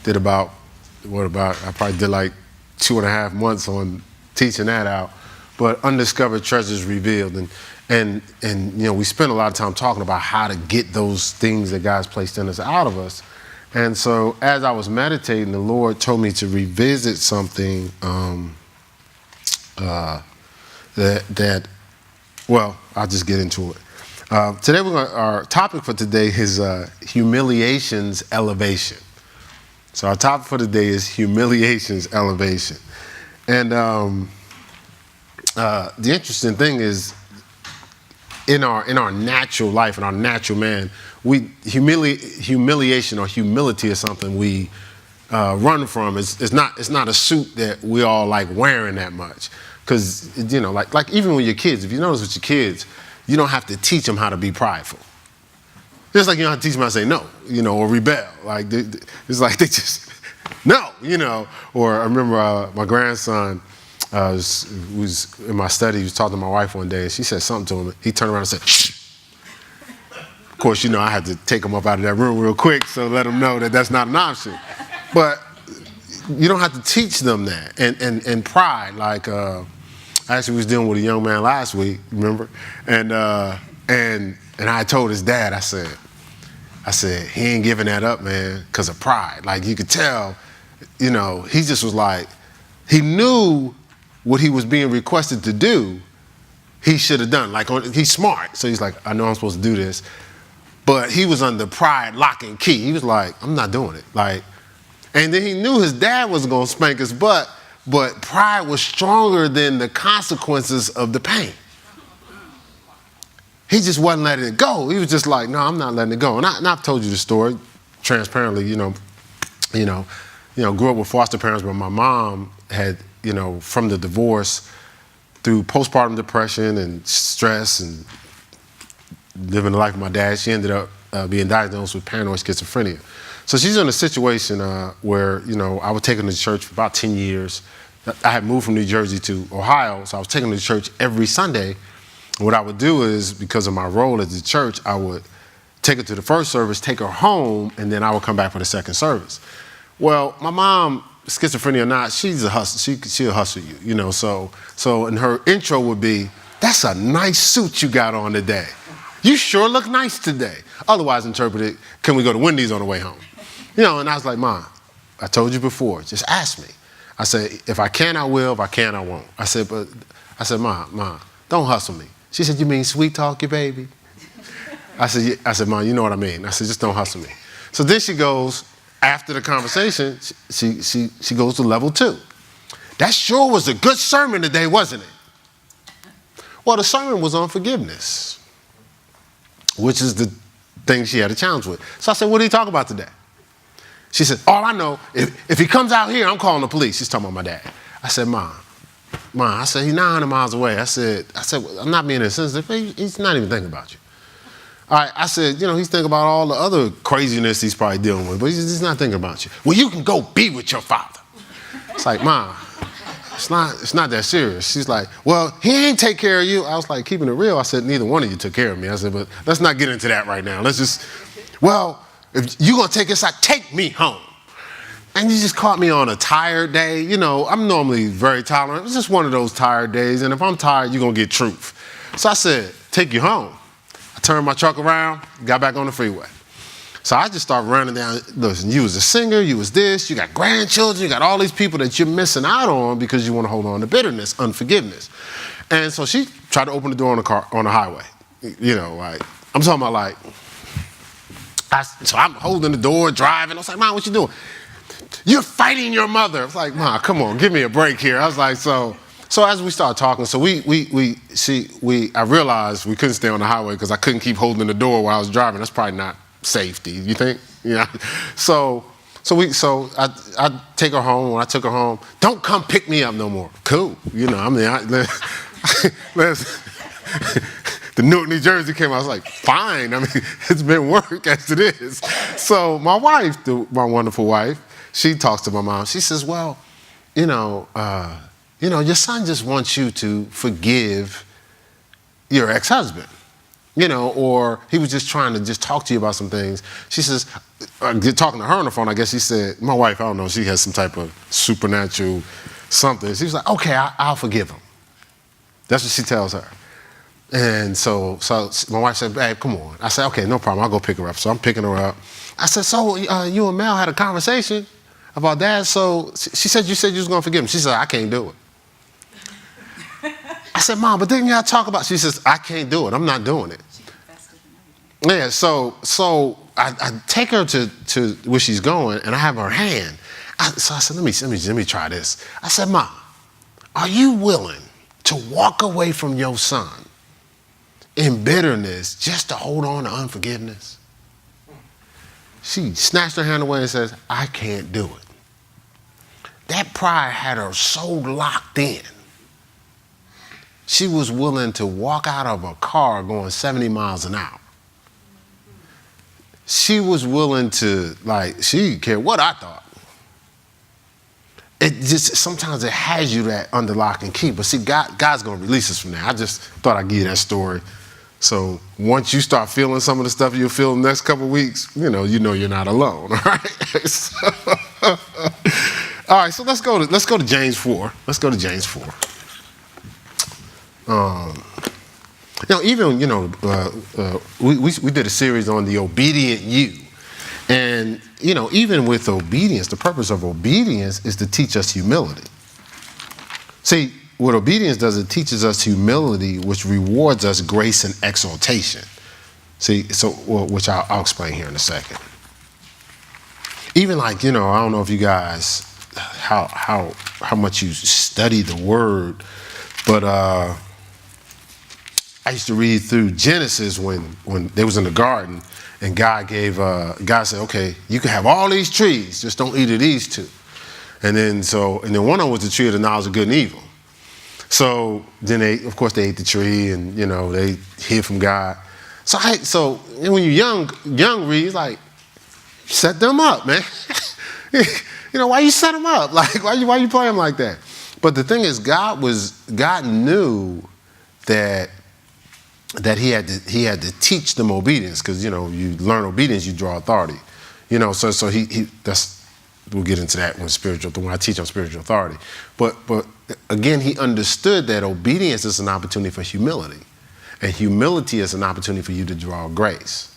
did I probably did like 2.5 months on teaching that out. But undiscovered treasures revealed, and we spend a lot of time talking about how to get those things that God's placed in us out of us. And so as I was meditating, the Lord told me to revisit something well, I'll just get into it. Today our topic for today is humiliation's elevation. So our topic for today is humiliation's elevation. And the interesting thing is, in our natural life, in our natural man, humiliation or humility is something we run from. It's not a suit that we all like wearing that much. Because, like even with your kids, if you notice with your kids, you don't have to teach them how to be prideful. Just like you don't have to teach them how to say no, or rebel. Like, it's like they just, no, Or I remember my grandson was in my study, he was talking to my wife one day, and she said something to him. He turned around and said, shh. Of course, I had to take him up out of that room real quick, so let him know that that's not an option. But you don't have to teach them that. And pride, like, I actually was dealing with a young man last week, remember? And I told his dad, I said, he ain't giving that up, man, because of pride. Like, you could tell, he just was like, he knew what he was being requested to do, he should have done. Like, he's smart, so he's like, I know I'm supposed to do this. But he was under pride, lock and key. He was like, I'm not doing it. Like, and then he knew his dad was going to spank his butt, but pride was stronger than the consequences of the pain. He just wasn't letting it go. He was just like, no, I'm not letting it go. And I've told you the story transparently, grew up with foster parents, but my mom had, from the divorce through postpartum depression and stress and living the life of my dad, she ended up being diagnosed with paranoid schizophrenia. So she's in a situation where, I would take her to church for about 10 years. I had moved from New Jersey to Ohio, so I was taking her to church every Sunday. And what I would do is, because of my role at the church, I would take her to the first service, take her home, and then I would come back for the second service. Well, my mom, schizophrenia or not, she's a hustler. She'll hustle you, So and her intro would be, that's a nice suit you got on today. You sure look nice today. Otherwise interpreted, can we go to Wendy's on the way home? And I was like, Mom, I told you before, just ask me. I said, if I can, I will. If I can, I won't. I said, Mom, don't hustle me. She said, you mean sweet talk your baby? I said, Mom, you know what I mean. I said, just don't hustle me. So then she goes, after the conversation, she goes to level 2. That sure was a good sermon today, wasn't it? Well, the sermon was on forgiveness, which is the thing she had a challenge with. So I said, what did he talk about today? She said, all I know, if he comes out here, I'm calling the police. She's talking about my dad. I said, Mom, I said, he's 900 miles away. I said, I'm not being insensitive. He's not even thinking about you. All right, I said, he's thinking about all the other craziness he's probably dealing with, but he's not thinking about you. Well, you can go be with your father. It's like, Mom, it's not that serious. She's like, well, he ain't take care of you. I was like, keeping it real. I said, neither one of you took care of me. I said, but let's not get into that right now. Let's just, if you're going to take us out, take me home. And you just caught me on a tired day. I'm normally very tolerant. It was just one of those tired days. And if I'm tired, you're going to get truth. So I said, take you home. I turned my truck around, got back on the freeway. So I just started running down. Listen, you was a singer, you was this, you got grandchildren, you got all these people that you're missing out on because you want to hold on to bitterness, unforgiveness. And so she tried to open the door on the highway. I'm talking about so I'm holding the door, driving. I was like, Mom, what you doing? You're fighting your mother. I was like, Mom, come on, give me a break here. I was like, so as we started talking, so I realized we couldn't stay on the highway because I couldn't keep holding the door while I was driving. That's probably not safety, you think? Yeah. So I take her home. When I took her home, don't come pick me up no more. Cool. The Newark, New Jersey came out. I was like, fine. It's been work as it is. So my wife, my wonderful wife, she talks to my mom. She says, well, your son just wants you to forgive your ex-husband, or he was just trying to just talk to you about some things. She says, talking to her on the phone, I guess she said, my wife, I don't know, she has some type of supernatural something. She was like, okay, I'll forgive him. That's what she tells her. And so my wife said, babe, come on. I said, okay, no problem. I'll go pick her up. So I'm picking her up. I said, so you and Mel had a conversation about that? So she said, you was going to forgive him. She said, I can't do it. I said, Mom, but didn't y'all talk about, she says, I can't do it. I'm not doing it. She confessed it and everything. Yeah, so I take her to where she's going, and I have her hand. So I said, let me try this. I said, Mom, are you willing to walk away from your son in bitterness just to hold on to unforgiveness? She snatched her hand away and says, I can't do it. That pride had her so locked in. She was willing to walk out of a car going 70 miles an hour. She was willing to, she didn't care what I thought. It just, sometimes it has you that under lock and key. But see, God's going to release us from that. I just thought I'd give you that story. So once you start feeling some of the stuff you'll feel in the next couple of weeks, you know you're not alone, all right? All right, so let's go to James 4. Let's go to James 4. We did a series on the obedient you. And, even with obedience, the purpose of obedience is to teach us humility. See, what obedience does, it teaches us humility, which rewards us grace and exaltation. See, which I'll explain here in a second. Even I don't know if you guys, how much you study the word, but I used to read through Genesis when they was in the garden, and God said, okay, you can have all these trees, just don't eat of these two. And then one of them was the tree of the knowledge of good and evil. So then they ate the tree, and they hid from God. So when you're young read, like, set them up, man. Why you set them up? Like, why you play them like that? But the thing is, God knew that he had to teach them obedience, because you learn obedience, you draw authority. So he we'll get into that when I teach on spiritual authority. But again, he understood that obedience is an opportunity for humility, and humility is an opportunity for you to draw grace.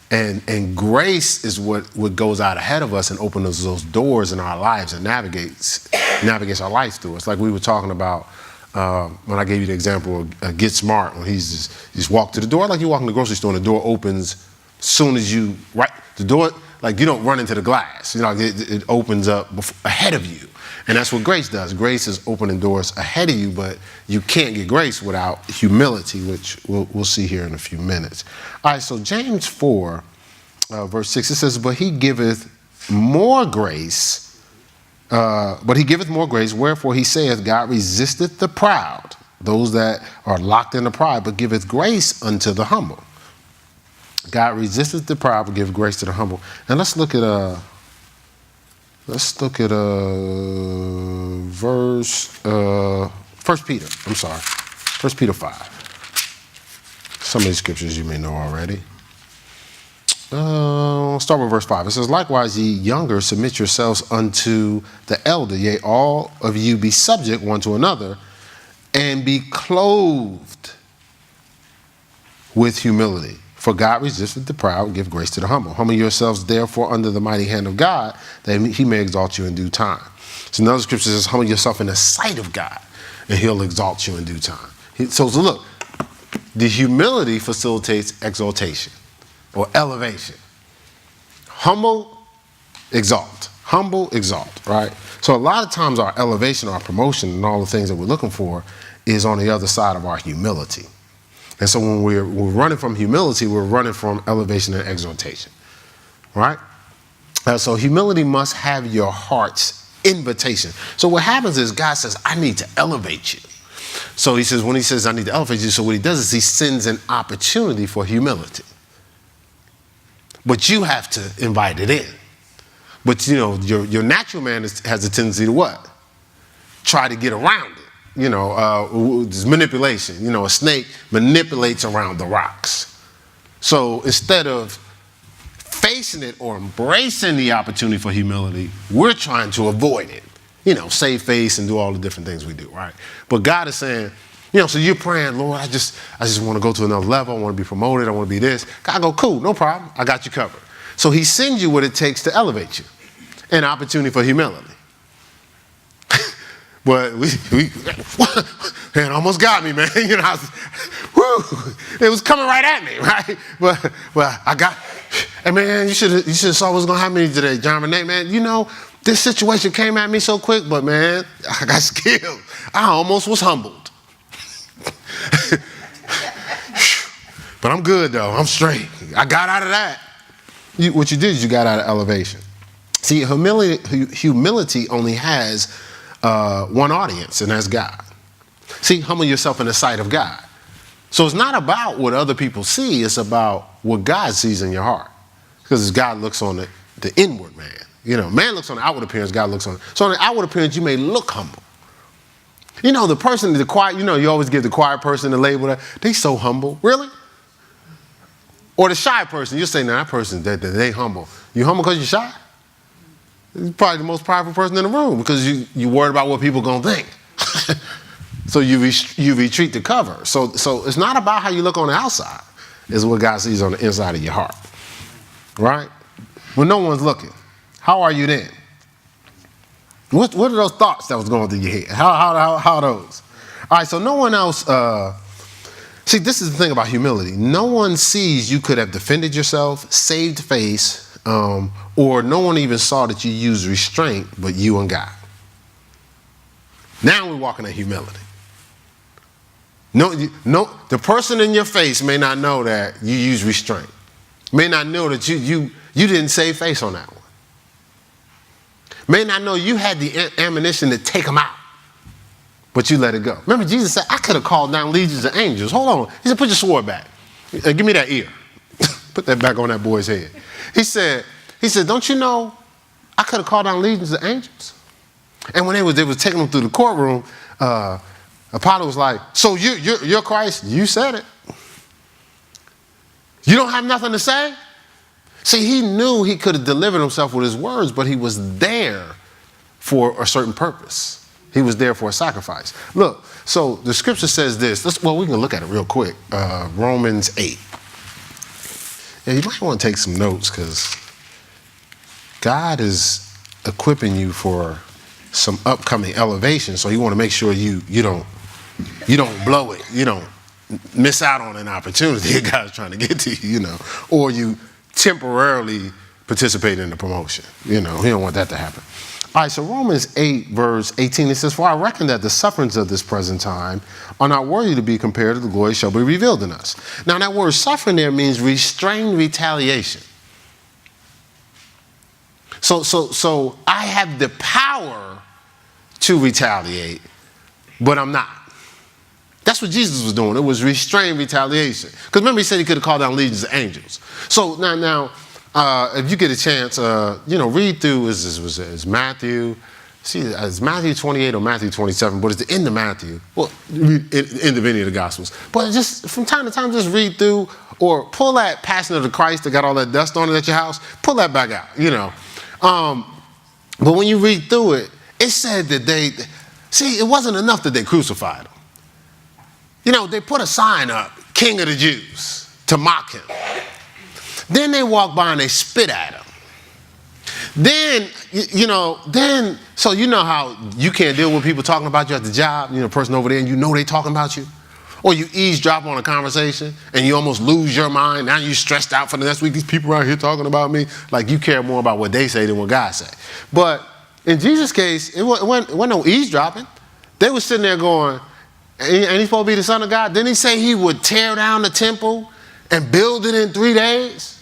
And grace is what goes out ahead of us and opens those doors in our lives and navigates our life through us. Like we were talking about when I gave you the example of Get Smart, when he's just walk to the door, like you walk in the grocery store and the door opens as soon as you, right, the door, like you don't run into the glass, it opens up ahead of you. And that's what grace does. Grace is opening doors ahead of you, but you can't get grace without humility, which we'll see here in a few minutes. All right, so James 4, verse 6, it says, but he giveth more grace, wherefore he saith, God resisteth the proud, those that are locked in the pride, but giveth grace unto the humble. God resisteth the proud, but giveth grace to the humble. And let's look at verse, 1 Peter 5. Some of these scriptures you may know already. I'll start with verse 5. It says, likewise, ye younger, submit yourselves unto the elder. Yea, all of you be subject one to another, and be clothed with humility. For God resisteth the proud, give grace to the humble. Humble yourselves, therefore, under the mighty hand of God, that he may exalt you in due time. So another scripture says, humble yourself in the sight of God, and he'll exalt you in due time. So look, the humility facilitates exaltation or elevation. Humble, exalt. Humble, exalt, right? So a lot of times our elevation, our promotion, and all the things that we're looking for is on the other side of our humility. And so when we're running from humility, we're running from elevation and exaltation, right? So humility must have your heart's invitation. So what happens is God says, I need to elevate you. So when he says, I need to elevate you, so what he does is he sends an opportunity for humility. But you have to invite it in. But, your natural man has a tendency to what? Try to get around it. There's manipulation. A snake manipulates around the rocks. So instead of facing it or embracing the opportunity for humility, we're trying to avoid it. Save face and do all the different things we do, right? But God is saying, so you're praying, Lord, I just want to go to another level. I want to be promoted. I want to be this. God go, cool, no problem. I got you covered. So he sends you what it takes to elevate you. An opportunity for humility. But it almost got me, man. It was coming right at me, right? But I got, and man, you should have saw what's gonna happen to me today, John Renee, man. This situation came at me so quick, but man, I got skilled. I almost was humbled. But I'm good though. I'm straight. I got out of that. What you did is you got out of elevation. See, humility only has one audience, and that's God. See, humble yourself in the sight of God. So it's not about what other people see. It's about what God sees in your heart. Because God looks on the inward man. Man looks on the outward appearance, God looks on it. So on the outward appearance, you may look humble. The person, the quiet, you always give the quiet person the label that they so humble. Really? Or the shy person, you say, no, that person, they humble. You humble because you're shy? You're probably the most prideful person in the room because you worried about what people going to think. So you retreat to cover. So it's not about how you look on the outside. It's what God sees on the inside of your heart. Right? When no one's looking. How are you then? What are those thoughts that was going through your head? How are those? All right, so no one else, see, this is the thing about humility. No one sees you could have defended yourself, saved face, or no one even saw that you used restraint, but you and God. Now we're walking in humility. No, the person in your face may not know that you use restraint. May not know that you didn't save face on that one. May not know you had the ammunition to take them out, but you let it go. Remember, Jesus said, I could have called down legions of angels. Hold on. He said, put your sword back. Give me that ear. Put that back on that boy's head. He said, don't you know I could have called down legions of angels? And when they was taking them through the courtroom, Apollo was like, so you're Christ? You said it. You don't have nothing to say? See, he knew he could have delivered himself with his words, but he was there for a certain purpose. He was there for a sacrifice. Look, so the scripture says this. We can look at it real quick. Romans 8. Yeah, you might want to take some notes because God is equipping you for some upcoming elevation. So you want to make sure you don't blow it. You don't miss out on an opportunity that God's trying to get to you, or you temporarily participate in the promotion. You don't want that to happen. All right, so Romans 8, verse 18, it says, for I reckon that the sufferings of this present time are not worthy to be compared to the glory shall be revealed in us. Now, that word suffering there means restrained retaliation. So I have the power to retaliate, but I'm not. That's what Jesus was doing. It was restrained retaliation. Because remember, he said he could have called down legions of angels. So now, if you get a chance, read through is Matthew. See, it's Matthew 28 or Matthew 27, but it's the end of Matthew. Well, in the any of the Gospels. But just from time to time, just read through or pull that Passion of the Christ that got all that dust on it at your house. Pull that back out. But when you read through it, it said that it wasn't enough that they crucified him. They put a sign up, King of the Jews, to mock him. Then they walk by and they spit at him. Then, so you know how you can't deal with people talking about you at the job, person over there, and they talking about you. Or you eavesdrop on a conversation and you almost lose your mind. Now you're stressed out for the next week. These people out here talking about me. Like you care more about what they say than what God say. But in Jesus' case, it wasn't no eavesdropping. They were sitting there going, and he's supposed to be the Son of God. Didn't he say he would tear down the temple and build it in 3 days?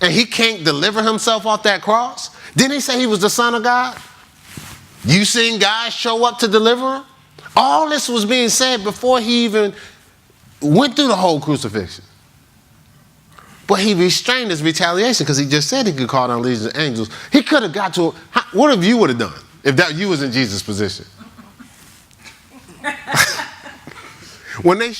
And he can't deliver himself off that cross? Didn't he say he was the Son of God? You seen God show up to deliver him? All this was being said before he even went through the whole crucifixion. But he restrained his retaliation because he just said he could call down legions of angels. He could have got to, what if you would have done if you was in Jesus' position? When they